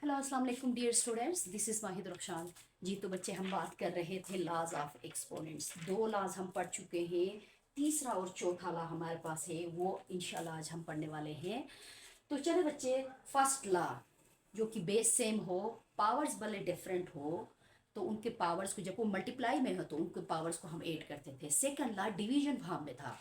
Hello अस्सलाम वालेकुम dear students, this is माहिद रुखशान जी। तो बच्चे हम बात कर रहे थे लॉज ऑफ एक्सपोनेंट्स। दो लॉज हम पढ़ चुके हैं, तीसरा और चौथा लॉ हमारे पास है, वो इंशाल्लाह आज हम पढ़ने वाले हैं। तो चले बच्चे, फर्स्ट लॉ जो कि बेस सेम हो, पावर्स भले डिफरेंट हो, तो उनके पावर्स को जब वो मल्टीप्लाई में हो तो उनके पावर्स को हम ऐड करते थे। सेकंड लॉ डिवीजन फॉर्म में था।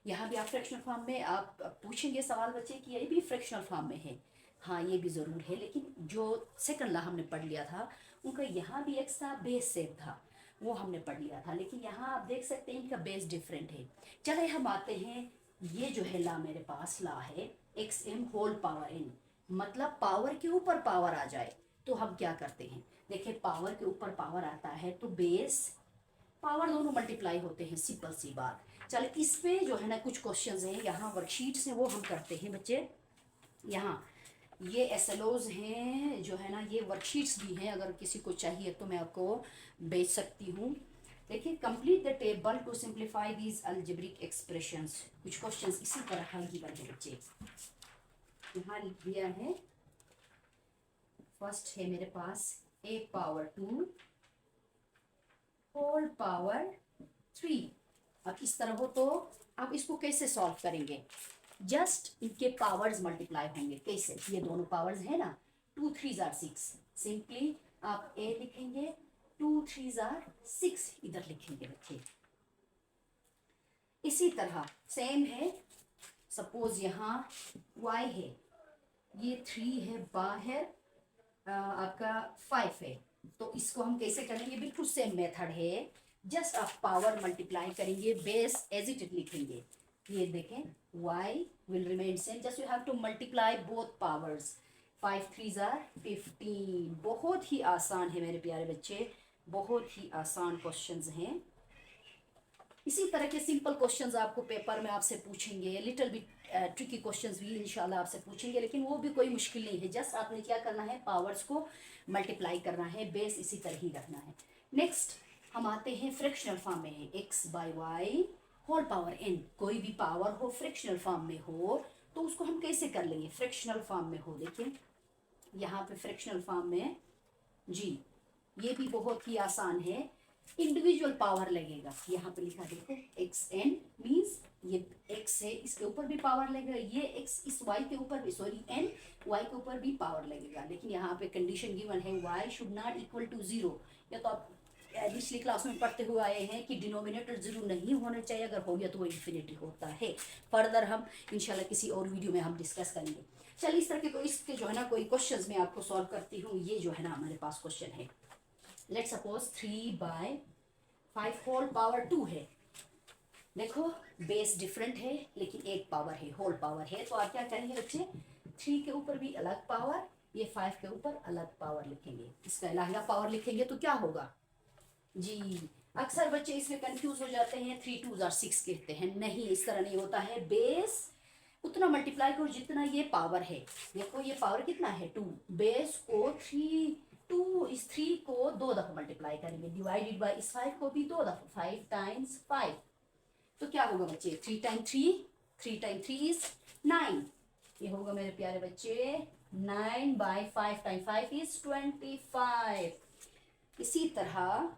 यहाँ भी आप फ्रैक्शनल फॉर्म में आप पूछेंगे सवाल बच्चे कि ये भी फ्रैक्शनल फॉर्म में है। हाँ, ये भी ज़रूर है, लेकिन जो सेकंड लॉ हमने पढ़ लिया था उनका यहाँ भी एक्स था, बेस सेम था, वो हमने पढ़ लिया था। लेकिन यहाँ आप देख सकते हैं इनका बेस डिफरेंट है। चले हम आते हैं, ये जो है लॉ मेरे पास लॉ है x m whole power n, मतलब पावर के ऊपर पावर आ जाए तो हम क्या करते हैं। देखिए, पावर के ऊपर पावर आता है तो बेस पावर दोनों मल्टीप्लाई होते हैं, सिंपल सी बात। चले इस पे जो है ना कुछ क्वेश्चंस हैं, यहाँ वर्कशीट्स हैं, वो हम करते हैं बच्चे। यहाँ ये एसएलओज हैं जो है ना, ये वर्कशीट्स भी हैं, अगर किसी को चाहिए तो मैं आपको भेज सकती हूँ। देखिए, complete the table to simplify these algebraic expressions. कुछ क्वेश्चंस इसी तरह हल की बने बच्चे। यहाँ लिख दिया है, फर्स्ट है मेरे पास a पावर 2 होल पावर 3। अब इस तरह हो तो आप इसको कैसे सॉल्व करेंगे। जस्ट इनके पावर्स मल्टीप्लाई होंगे। कैसे, ये दोनों पावर्स है ना, 2 3 जार 6, सिंपली आप a लिखेंगे, 2 3 जार 6 इधर लिखेंगे बच्चे। इसी तरह सेम है, सपोज यहाँ y है, ये 3 है बाहर, आपका 5 है, तो इसको हम कैसे करेंगे, बिल्कुल सेम मेथड है। जस्ट आप पावर मल्टीप्लाई करेंगे, बेस एज इट लिखेंगे। ये देखें, y will remain same, just you have to multiply both powers. 5 3 jar 15। बहुत ही आसान है मेरे प्यारे बच्चे, बहुत ही आसान क्वेश्चंस हैं। इसी तरह के सिंपल क्वेश्चंस आपको पेपर में आपसे पूछेंगे, लिटिल बिट ट्रिकी क्वेश्चंस भी इंशाल्लाह आपसे पूछेंगे, लेकिन वो भी कोई मुश्किल नहीं है। जस्ट आपने क्या करना है, पावर्स को मल्टीप्लाई करना है, बेस इसी तरह ही रखना है। नेक्स्ट हम आते हैं फ्रैक्शनल फॉर्म में, x by y whole power n. कोई भी पावर हो फ्रैक्शनल फॉर्म में हो तो उसको हम कैसे कर लेंगे, फ्रैक्शनल फॉर्म में हो। देखिए यहाँ पे फ्रैक्शनल फॉर्म में जी, ये भी बहुत ही आसान है। इंडिविजुअल पावर लगेगा, यहाँ पे लिखा देखो एक्स एन मीन्स ये एक्स है, इसके ऊपर भी पावर लगेगा, ये एक्स इस वाई के ऊपर भी, सॉरी एन वाई के ऊपर भी पावर लगेगा। लेकिन यहाँ पे कंडीशन गिवन है y should not equal to 0। या तो आप पिछली क्लास में पढ़ते हुए आए हैं कि डिनोमिनेटर 0 नहीं होना चाहिए, अगर हो गया तो वो इन्फिनिटी होता है। फर्दर हम इंशाल्लाह किसी और वीडियो में हम डिस्कस करेंगे। चलिए इस तरह के कोई इसके जो है ना कोई क्वेश्चंस मैं आपको सॉल्व करती हूँ। ये जो है ना हमारे पास क्वेश्चन है, let suppose 3 by 5 whole power 2 है। देखो बेस डिफरेंट है लेकिन एक पावर है, होल पावर है, तो आप क्या करेंगे बच्चे, 3 के ऊपर भी अलग पावर, ये 5 के ऊपर अलग पावर लिखेंगे, इसका अलग पावर लिखेंगे तो क्या होगा जी। अक्सर बच्चे इसमें कंफ्यूज हो जाते हैं, 3 2 जार 6 कहते हैं, नहीं इस तरह नहीं होता है। बेस उतना मल्टीप्लाई करो जितना ये पावर है। देखो ये पावर कितना है 2, बेस को 3 2 इस 3 को 2 दफा मल्टीप्लाई करेंगे, डिवाइडेड बाय इस 5 को भी 2 दफा, 5 टाइम्स 5, तो क्या होगा बच्चे, 3 टाइम 3 इज 9। ये होगा मेरे प्यारे बच्चे 9 बाय 5 टाइम 5 इज 25। इसी तरह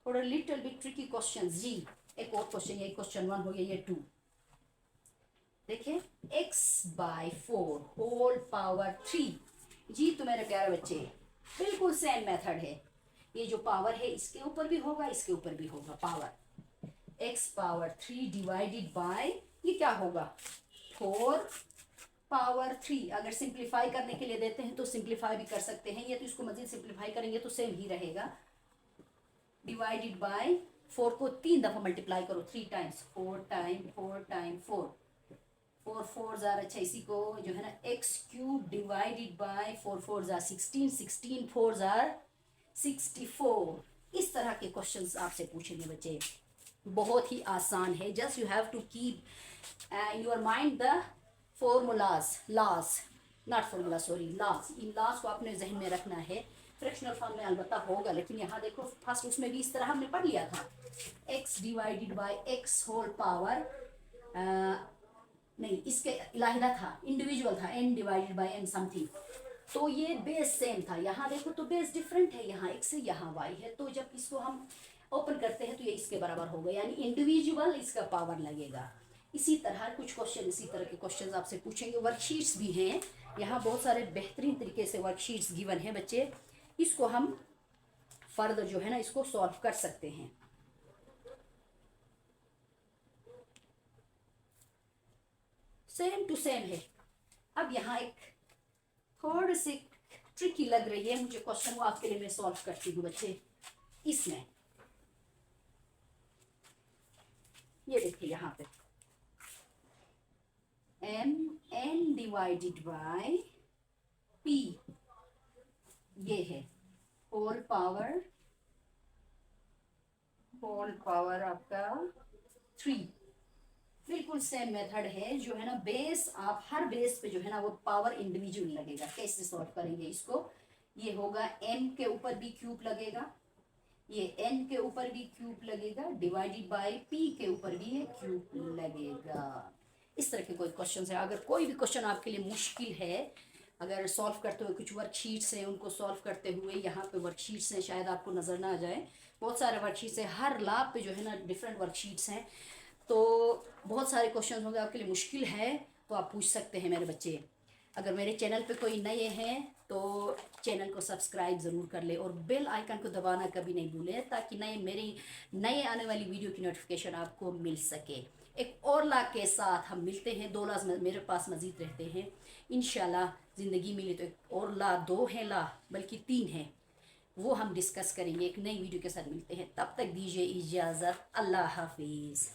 थोड़ा लिटिल बिट ट्रिकी क्वेश्चन जी। एक और क्वेश्चन, ये क्वेश्चन 1 हो गया, ये 2। देखिए x बाय 4 होल पावर 3 जी। तो मेरे प्यारे बच्चे बिल्कुल सेम मेथड है, ये जो पावर है इसके ऊपर भी होगा, इसके ऊपर भी होगा power. x power 3 divided by ये क्या होगा 4 पावर 3। अगर सिंप्लीफाई करने के लिए देते हैं तो सिंप्लीफाई भी कर सकते हैं, ये तो इसको मजीद सिंप्लीफाई करेंगे तो सेम ही रहेगा, डिवाइडेड बाय 4 को 3 दफा मल्टीप्लाई करो, 3 टाइम्स 4 टाइम 4 टाइम 4 4 4 जार, अच्छा इसी को जो है ना x cube divided by 4 4 jar 16 16 4 jar 64। इस तरह के क्वेश्चंस आपसे पूछेंगे बच्चे, बहुत ही आसान है। Just you have to keep in your mind the formulas, laws not formula sorry laws, इन लॉज को अपने जहन में रखना है। फ्रैक्शनल फॉर्म में अलबत्ता होगा, लेकिन यहाँ देखो फर्स्ट उसमें भी इस तरह हमने पढ़ लिया था, x divided by x whole power, नहीं इसके लाहिदा था, इंडिविजुअल था, n divided by n something, तो ये बेस सेम था, यहाँ देखो तो बेस डिफरेंट है, यहाँ x है यहाँ y है, तो जब इसको हम ओपन करते हैं तो ये इसके बराबर होगा, यानी इंडिविजुअल इसका पावर लगेगा। इसी तरह कुछ क्वेश्चन, इसी तरह के क्वेश्चन आपसे पूछेंगे। वर्कशीट्स भी हैं यहाँ, बहुत सारे बेहतरीन तरीके से वर्कशीट्स गिवन है बच्चे, इसको हम फर्दर जो है ना इसको सॉल्व कर सकते हैं। सेम टू सेम है। अब यहाँ एक थोड़ी सी ट्रिकी लग रही है मुझे क्वेश्चन, वो आपके लिए मैं सॉल्व करती हूँ बच्चे। इसमें ये देखिए यहाँ पे mn डिवाइडेड बाय p, ये है होल पावर आपका 3। बिल्कुल सेम मेथड है जो है ना, बेस आप हर बेस पे जो है ना वो पावर इंडिविजुअल लगेगा। कैसे सॉल्व करेंगे इसको, ये होगा m के ऊपर भी क्यूब लगेगा, ये n के ऊपर भी क्यूब लगेगा, डिवाइडेड बाय p के ऊपर भी ये क्यूब लगेगा। इस तरह के कोई क्वेश्चन है। अगर कोई भी क्वेश्चन आपके लिए मुश्किल है, अगर सॉल्व करते हुए कुछ वर्कशीट्स हैं उनको सॉल्व करते हुए, यहाँ पे वर्कशीट्स हैं शायद आपको नज़र ना आ जाए, बहुत सारे वर्कशीट्स हैं, हर लैब पे जो है ना डिफरेंट वर्कशीट्स हैं, तो बहुत सारे क्वेश्चन होंगे आपके लिए मुश्किल है तो आप पूछ सकते हैं मेरे बच्चे। अगर मेरे चैनल पे कोई नए हैं तो चैनल को सब्सक्राइब ज़रूर कर ले और बेल आइकन को दबाना कभी नहीं भूलें, ताकि नए आने वाली वीडियो की नोटिफिकेशन आपको मिल सके। एक और ला के साथ हम मिलते हैं, 2 ला मेरे पास मज़ीद रहते हैं, इंशाल्लाह ज़िंदगी मिली तो एक और ला, 2 है ला बल्कि 3 है, वो हम डिस्कस करेंगे। एक नई वीडियो के साथ मिलते हैं, तब तक दीजिए इजाज़त, अल्लाह हाफिज़।